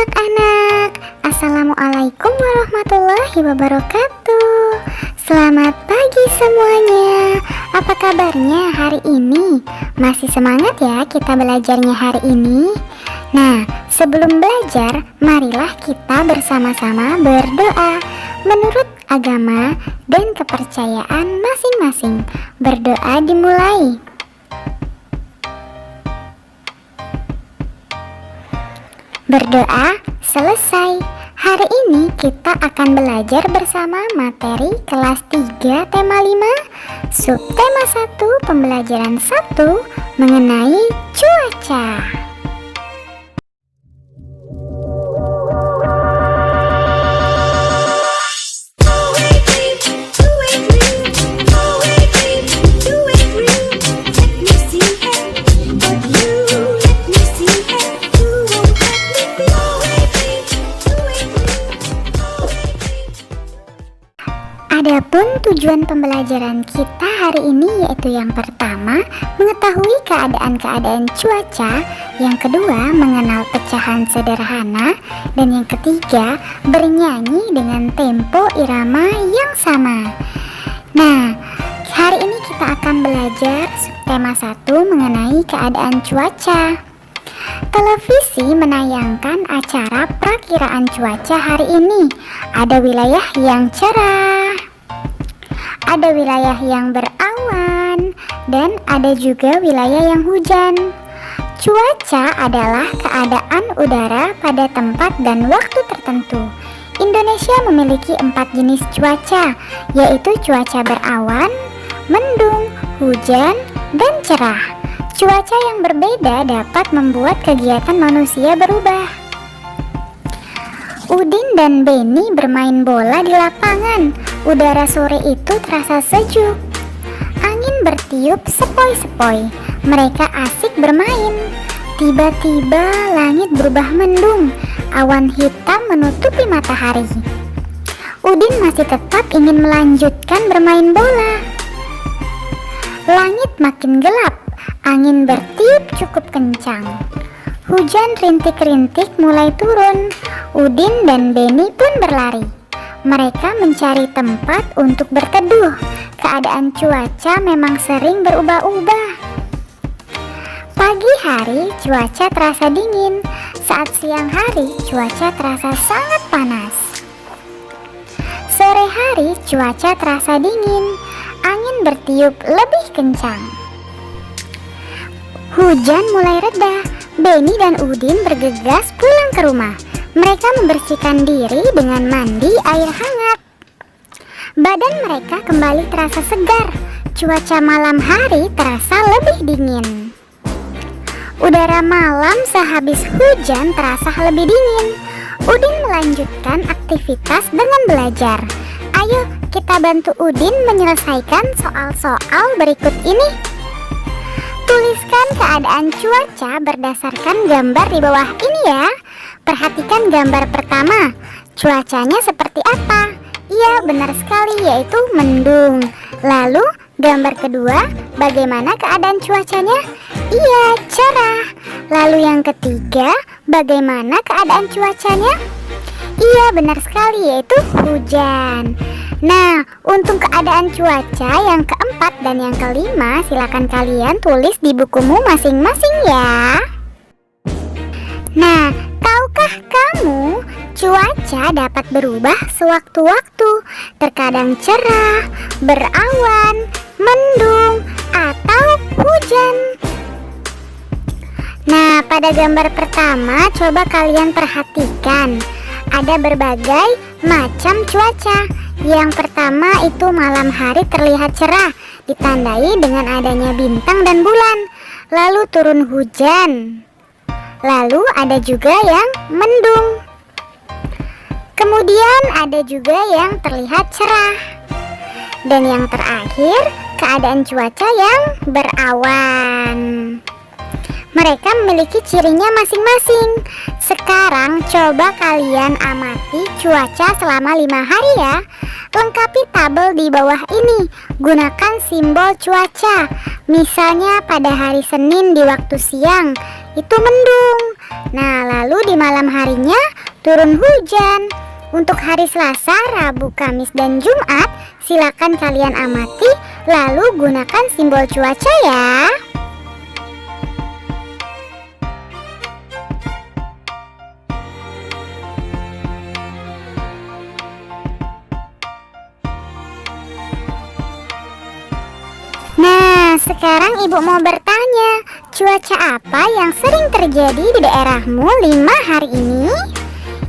anak-anak, Assalamualaikum warahmatullahi wabarakatuh. Selamat pagi semuanya. Apa kabarnya hari ini? Masih semangat ya kita belajarnya hari ini? Nah, sebelum belajar, marilah kita bersama-sama berdoa menurut agama dan kepercayaan masing-masing. Berdoa dimulai. Berdoa selesai. Hari ini kita akan belajar bersama materi kelas 3 tema 5 subtema 1 pembelajaran 1 mengenai cuaca. Adapun tujuan pembelajaran kita hari ini yaitu yang pertama, mengetahui keadaan-keadaan cuaca, yang kedua, mengenal pecahan sederhana, dan yang ketiga, bernyanyi dengan tempo irama yang sama. Nah, hari ini kita akan belajar tema 1 mengenai keadaan cuaca. Televisi menayangkan acara perakiraan cuaca hari ini. Ada wilayah yang cerah, ada wilayah yang berawan, dan ada juga wilayah yang hujan. Cuaca adalah keadaan udara pada tempat dan waktu tertentu. Indonesia memiliki 4 jenis cuaca, yaitu cuaca berawan, mendung, hujan, dan cerah. Cuaca yang berbeda dapat membuat kegiatan manusia berubah. Udin dan Beni bermain bola di lapangan. Udara sore itu terasa sejuk. Angin bertiup sepoi-sepoi. Mereka asik bermain. Tiba-tiba langit berubah mendung. Awan hitam menutupi matahari. Udin masih tetap ingin melanjutkan bermain bola. Langit makin gelap. Angin bertiup cukup kencang. Hujan rintik-rintik mulai turun. Udin dan Beni pun berlari. Mereka mencari tempat untuk berteduh. Keadaan cuaca memang sering berubah-ubah. Pagi hari cuaca terasa dingin. Saat siang hari cuaca terasa sangat panas. Sore hari cuaca terasa dingin. Angin bertiup lebih kencang. Hujan mulai reda. Beni dan Udin bergegas pulang ke rumah. Mereka membersihkan diri dengan mandi air hangat. Badan mereka kembali terasa segar. Cuaca malam hari terasa lebih dingin. Udara malam sehabis hujan terasa lebih dingin. Udin melanjutkan aktivitas dengan belajar. Ayo kita bantu Udin menyelesaikan soal-soal berikut ini. Tuliskan keadaan cuaca berdasarkan gambar di bawah ini ya. Perhatikan gambar pertama. Cuacanya seperti apa? Iya, benar sekali, yaitu mendung. Lalu gambar kedua, bagaimana keadaan cuacanya? Iya, cerah. Lalu yang ketiga, bagaimana keadaan cuacanya? Iya, benar sekali, yaitu hujan. Nah, untuk keadaan cuaca yang keempat dan yang kelima, silakan kalian tulis di bukumu masing-masing ya. Nah, tahukah kamu cuaca dapat berubah sewaktu-waktu, terkadang cerah, berawan, mendung, atau hujan. Nah, pada gambar pertama coba kalian perhatikan. Ada berbagai macam cuaca. Yang pertama itu malam hari terlihat cerah, ditandai dengan adanya bintang dan bulan. Lalu turun hujan. Lalu ada juga yang mendung. Kemudian ada juga yang terlihat cerah. Dan yang terakhir, keadaan cuaca yang berawan. Mereka memiliki cirinya masing-masing. Sekarang coba kalian amati cuaca selama 5 hari ya. Lengkapi tabel di bawah ini. Gunakan simbol cuaca. Misalnya pada hari Senin di waktu siang itu mendung. Nah, lalu di malam harinya turun hujan. Untuk hari Selasa, Rabu, Kamis, dan Jumat, silakan kalian amati lalu gunakan simbol cuaca ya. Nah, sekarang ibu mau bertanya, cuaca apa yang sering terjadi di daerahmu 5 hari ini?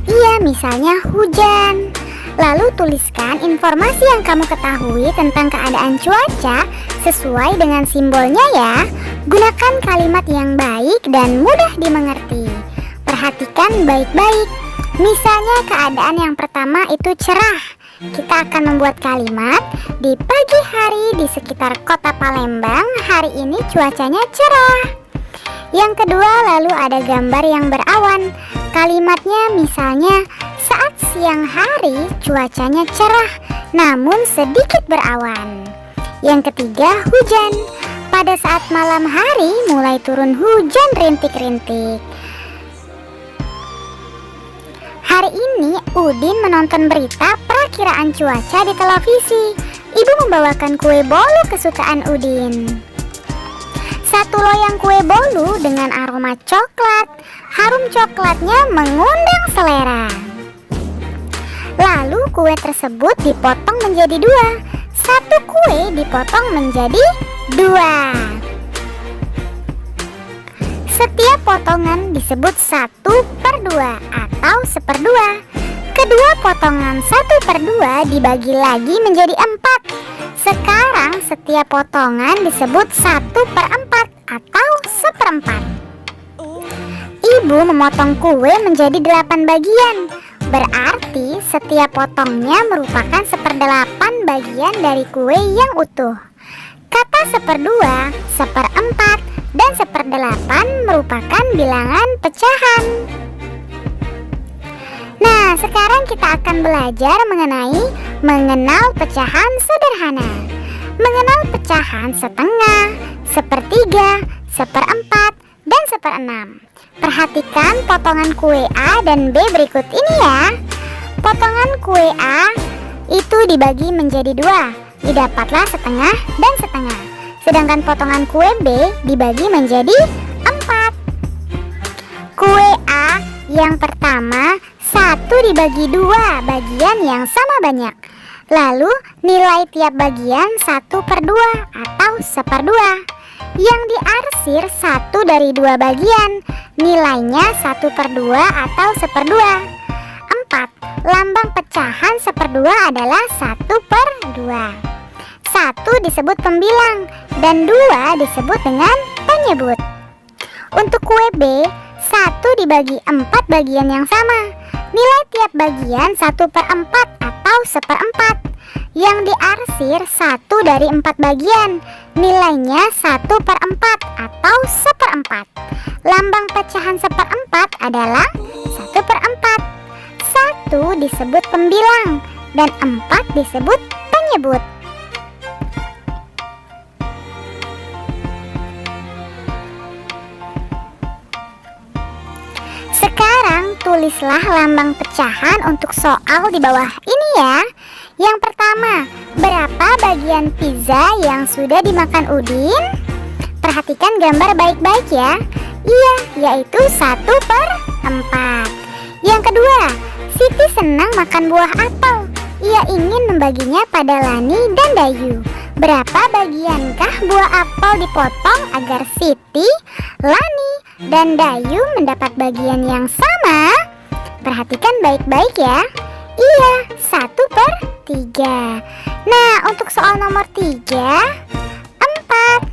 Iya, misalnya hujan. Lalu tuliskan informasi yang kamu ketahui tentang keadaan cuaca sesuai dengan simbolnya ya. Gunakan kalimat yang baik dan mudah dimengerti. Perhatikan baik-baik. Misalnya keadaan yang pertama itu cerah. Kita akan membuat kalimat, di pagi hari di sekitar kota Palembang hari ini cuacanya cerah. Yang kedua, lalu ada gambar yang berawan. Kalimatnya misalnya, saat siang hari cuacanya cerah namun sedikit berawan. Yang ketiga, hujan. Pada saat malam hari mulai turun hujan rintik-rintik. Hari ini Udin menonton berita perakiraan cuaca di televisi. Ibu membawakan kue bolu kesukaan Udin. Satu loyang kue bolu dengan aroma coklat. Harum coklatnya mengundang selera. Lalu kue tersebut dipotong menjadi 2. Satu kue dipotong menjadi 2. Setiap potongan disebut 1/2 atau 1/2. Kedua potongan 1/2 dibagi lagi menjadi 4. Sekarang setiap potongan disebut 1/4 atau 1/4. Ibu memotong kue menjadi 8 bagian. Berarti setiap potongnya merupakan 1/8 bagian dari kue yang utuh. Kata 1/2, 1/4, dan 1/8 merupakan bilangan pecahan. Nah, sekarang kita akan belajar mengenai mengenal pecahan sederhana. Mengenal pecahan setengah, 1/3, 1/4, dan 1/6. Perhatikan potongan kue A dan B berikut ini ya. Potongan kue A itu dibagi menjadi 2, didapatlah setengah dan setengah. Sedangkan potongan kue B dibagi menjadi 4. Kue A yang pertama 1 dibagi 2 bagian yang sama banyak. Lalu nilai tiap bagian 1/2 atau 1/2. Yang diarsir 1 dari 2 bagian, nilainya 1/2 atau 1/2. 4. Lambang pecahan 1/2 adalah 1/2. 1 disebut pembilang dan 2 disebut dengan penyebut. Untuk kue B, 1 dibagi 4 bagian yang sama. Nilai tiap bagian 1/4 atau 1/4. Yang diarsir 1 dari 4 bagian, nilainya 1/4 atau 1/4. Lambang pecahan 1/4 adalah 1/4. 1 disebut pembilang dan 4 disebut penyebut. Sekarang tulislah lambang pecahan untuk soal di bawah ini ya. Yang pertama, berapa bagian pizza yang sudah dimakan Udin? Perhatikan gambar baik-baik ya. Iya, yaitu 1/4. Yang kedua, Siti senang makan buah apel. Ia ingin membaginya pada Lani dan Dayu. Berapa bagiankah buah apel dipotong agar Siti, Lani, dan Dayu mendapat bagian yang sama? Perhatikan baik-baik ya. Iya, 1/3. Nah, untuk soal nomor 3, 4.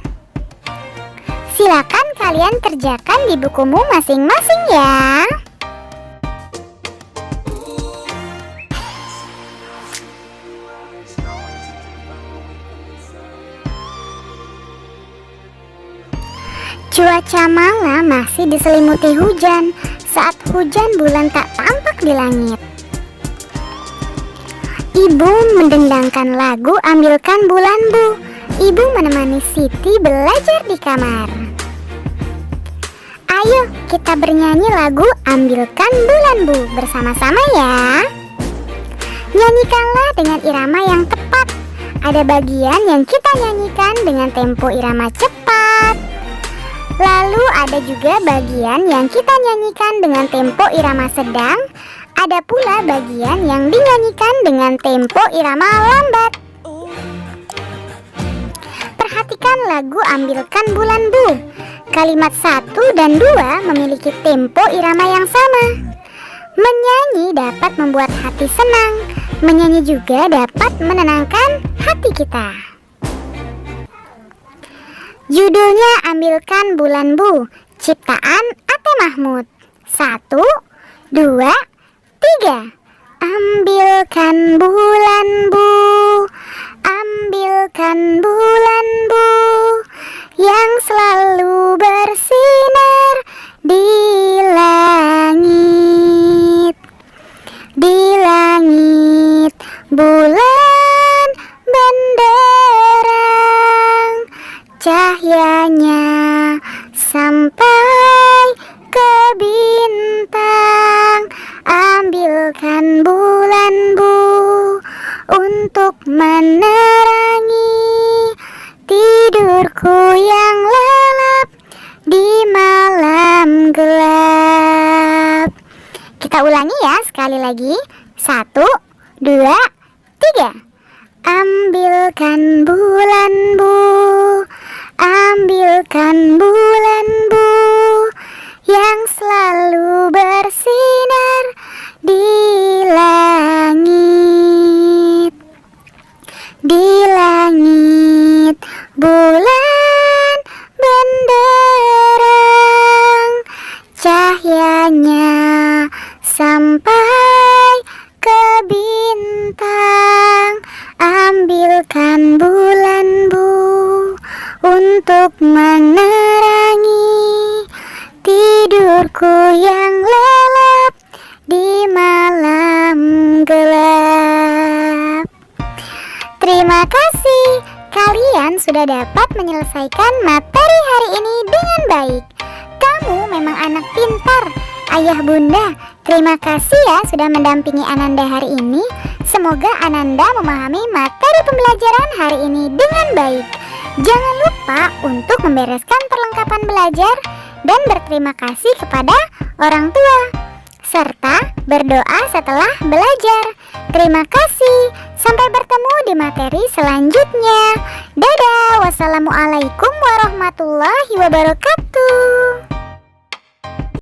Silakan kalian kerjakan di bukumu masing-masing ya. Cuaca malam masih diselimuti hujan. Saat hujan, bulan tak tampak di langit. Ibu mendendangkan lagu Ambilkan Bulan Bu. Ibu menemani Siti belajar di kamar. Ayo kita bernyanyi lagu Ambilkan Bulan Bu bersama-sama ya. Nyanyikanlah dengan irama yang tepat. Ada bagian yang kita nyanyikan dengan tempo irama cepat. Lalu ada juga bagian yang kita nyanyikan dengan tempo irama sedang. Ada pula bagian yang dinyanyikan dengan tempo irama lambat. Perhatikan lagu Ambilkan Bulan Bu. Kalimat 1 dan 2 memiliki tempo irama yang sama. Menyanyi dapat membuat hati senang. Menyanyi juga dapat menenangkan hati kita. Judulnya Ambilkan Bulan Bu, ciptaan Ate Mahmud. 1, 2, 3. Ambilkan bulan Bu, ambilkan bulan Bu, yang selalu bersinar di langit. Di langit bulan benderang, cahyanya sampai ke bintang. Ambilkan bulan Bu untuk menerangi tidurku yang lelap di malam gelap. Kita ulangi ya sekali lagi. 1, 2, 3. Ambilkan bulan Bu, ambilkan bulan Bu, yang selalu bersinar di langit. Di langit bulan benderang, cahyanya sampai ke bintang. Ambilkan bulan Bu untuk menerangi tidurku yang lelap di malam gelap. Terima kasih, kalian sudah dapat menyelesaikan materi hari ini dengan baik. Kamu memang anak pintar. Ayah bunda, terima kasih ya sudah mendampingi Ananda hari ini. Semoga Ananda memahami materi pembelajaran hari ini dengan baik. Jangan lupa untuk membereskan perlengkapan belajar dan berterima kasih kepada orang tua, serta berdoa setelah belajar. Terima kasih. Sampai bertemu di materi selanjutnya. Dadah. Wassalamualaikum warahmatullahi wabarakatuh.